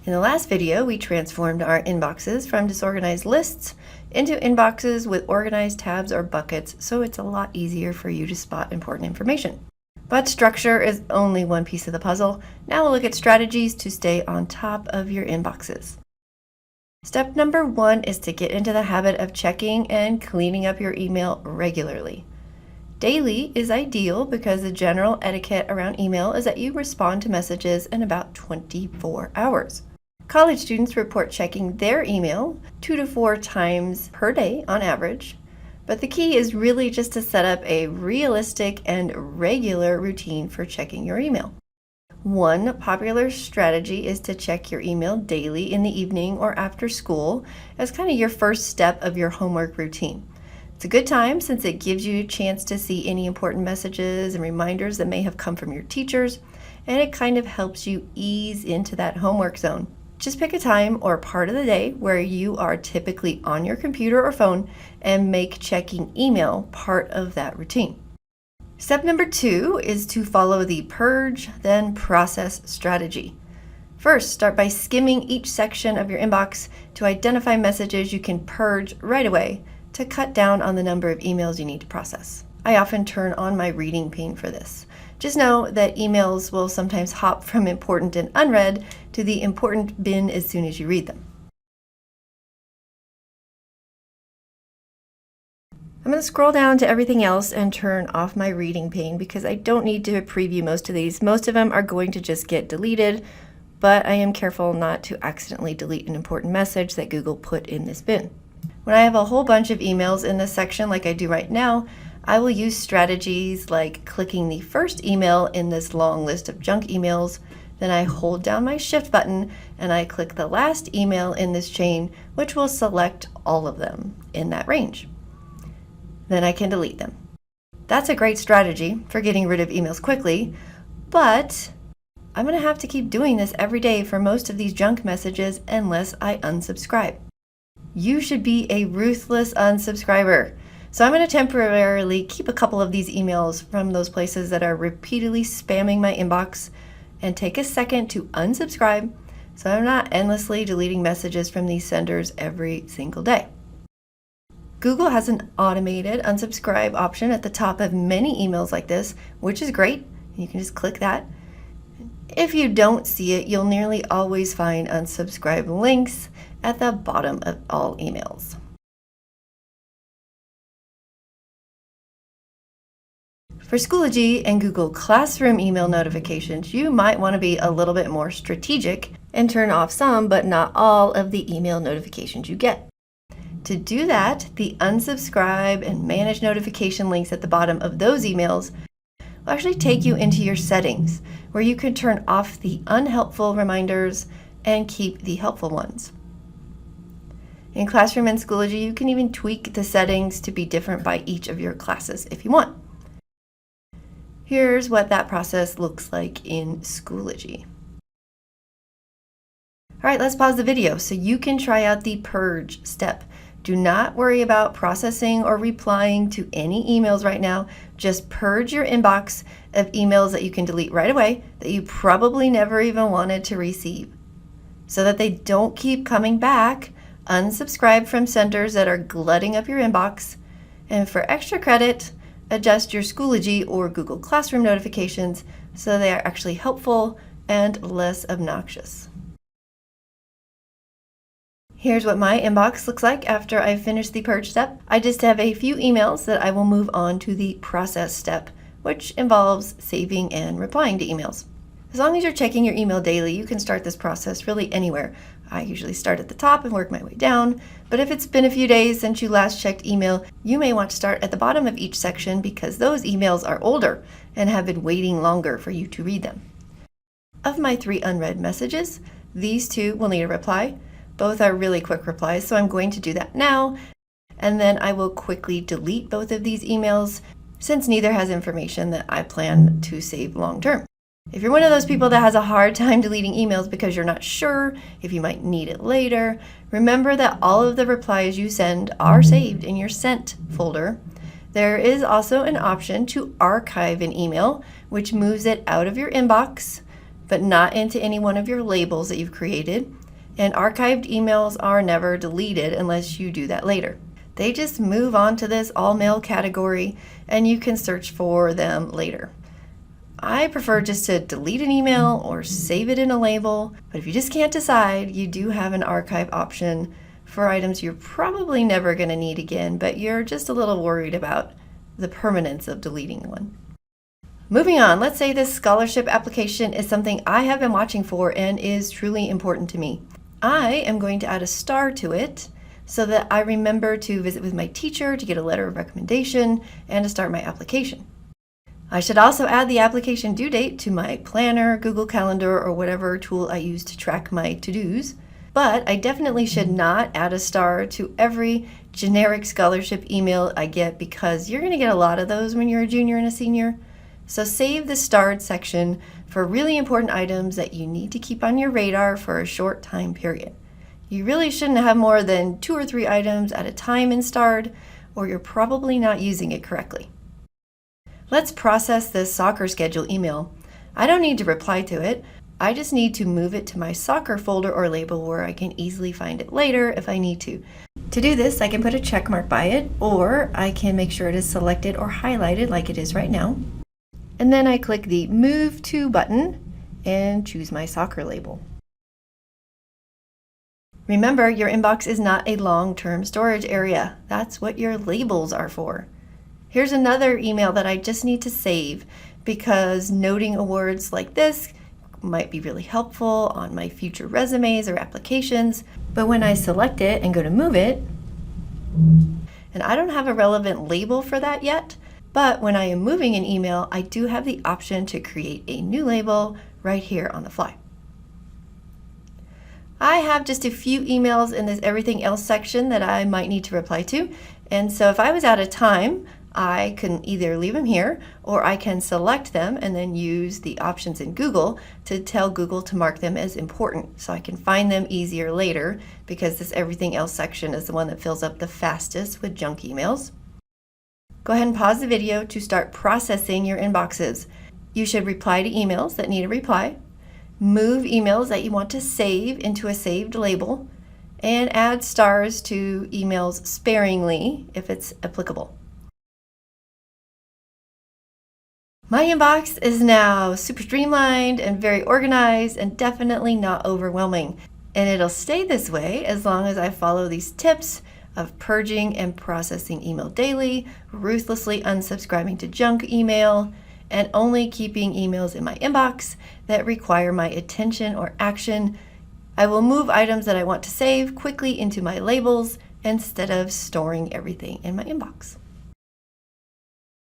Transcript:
In the last video, we transformed our inboxes from disorganized lists into inboxes with organized tabs or buckets, so it's a lot easier for you to spot important information. But structure is only one piece of the puzzle. Now we'll look at strategies to stay on top of your inboxes. Step number 1 is to get into the habit of checking and cleaning up your email regularly. Daily is ideal because the general etiquette around email is that you respond to messages in about 24 hours. College students report checking their email 2 to 4 times per day on average, but the key is really just to set up a realistic and regular routine for checking your email. One popular strategy is to check your email daily in the evening or after school as kind of your first step of your homework routine. It's a good time since it gives you a chance to see any important messages and reminders that may have come from your teachers, and it kind of helps you ease into that homework zone. Just pick a time or part of the day where you are typically on your computer or phone and make checking email part of that routine. Step number 2 is to follow the purge, then process strategy. First, start by skimming each section of your inbox to identify messages you can purge right away to cut down on the number of emails you need to process. I often turn on my reading pane for this. Just know that emails will sometimes hop from important and unread to the important bin as soon as you read them. I'm going to scroll down to everything else and turn off my reading pane because I don't need to preview most of these. Most of them are going to just get deleted, but I am careful not to accidentally delete an important message that Google put in this bin. When I have a whole bunch of emails in this section like I do right now, I will use strategies like clicking the first email in this long list of junk emails, then I hold down my shift button and I click the last email in this chain, which will select all of them in that range. Then I can delete them. That's a great strategy for getting rid of emails quickly, but I'm going to have to keep doing this every day for most of these junk messages unless I unsubscribe. You should be a ruthless unsubscriber. So I'm going to temporarily keep a couple of these emails from those places that are repeatedly spamming my inbox and take a second to unsubscribe so I'm not endlessly deleting messages from these senders every single day. Google has an automated unsubscribe option at the top of many emails like this, which is great. You can just click that. If you don't see it, you'll nearly always find unsubscribe links at the bottom of all emails. For Schoology and Google Classroom email notifications, you might want to be a little bit more strategic and turn off some but not all of the email notifications you get. To do that, the unsubscribe and manage notification links at the bottom of those emails will actually take you into your settings, where you can turn off the unhelpful reminders and keep the helpful ones. In Classroom and Schoology, you can even tweak the settings to be different by each of your classes if you want. Here's what that process looks like in Schoology. All right, let's pause the video so you can try out the purge step. Do not worry about processing or replying to any emails right now. Just purge your inbox of emails that you can delete right away that you probably never even wanted to receive. So that they don't keep coming back, unsubscribe from senders that are glutting up your inbox. And for extra credit, adjust your Schoology or Google Classroom notifications so they are actually helpful and less obnoxious. Here's what my inbox looks like after I've finished the purge step. I just have a few emails that I will move on to the process step, which involves saving and replying to emails. As long as you're checking your email daily, you can start this process really anywhere. I usually start at the top and work my way down, but if it's been a few days since you last checked email, you may want to start at the bottom of each section because those emails are older and have been waiting longer for you to read them. Of my 3 unread messages, these 2 will need a reply. Both are really quick replies, so I'm going to do that now, and then I will quickly delete both of these emails since neither has information that I plan to save long term. If you're one of those people that has a hard time deleting emails because you're not sure if you might need it later, remember that all of the replies you send are saved in your Sent folder. There is also an option to archive an email, which moves it out of your inbox but not into any one of your labels that you've created. And archived emails are never deleted unless you do that later. They just move on to this all mail category and you can search for them later. I prefer just to delete an email or save it in a label, but if you just can't decide, you do have an archive option for items you're probably never going to need again, but you're just a little worried about the permanence of deleting one. Moving on, let's say this scholarship application is something I have been watching for and is truly important to me. I am going to add a star to it so that I remember to visit with my teacher to get a letter of recommendation and to start my application. I should also add the application due date to my planner, Google Calendar, or whatever tool I use to track my to-dos. But I definitely should not add a star to every generic scholarship email I get because you're going to get a lot of those when you're a junior and a senior. So save the starred section for really important items that you need to keep on your radar for a short time period. You really shouldn't have more than 2 or 3 items at a time in starred, or you're probably not using it correctly. Let's process this soccer schedule email. I don't need to reply to it. I just need to move it to my soccer folder or label where I can easily find it later if I need to. To do this, I can put a check mark by it, or I can make sure it is selected or highlighted like it is right now. And then I click the Move To button and choose my soccer label. Remember, your inbox is not a long-term storage area. That's what your labels are for. Here's another email that I just need to save because noting awards like this might be really helpful on my future resumes or applications. But when I select it and go to move it, and I don't have a relevant label for that yet, but when I am moving an email, I do have the option to create a new label right here on the fly. I have just a few emails in this everything else section that I might need to reply to. And so if I was out of time, I can either leave them here or I can select them and then use the options in Google to tell Google to mark them as important so I can find them easier later because this everything else section is the one that fills up the fastest with junk emails. Go ahead and pause the video to start processing your inboxes. You should reply to emails that need a reply, move emails that you want to save into a saved label, and add stars to emails sparingly if it's applicable. My inbox is now super streamlined and very organized and definitely not overwhelming. And it'll stay this way as long as I follow these tips of purging and processing email daily, ruthlessly unsubscribing to junk email, and only keeping emails in my inbox that require my attention or action. I will move items that I want to save quickly into my labels instead of storing everything in my inbox.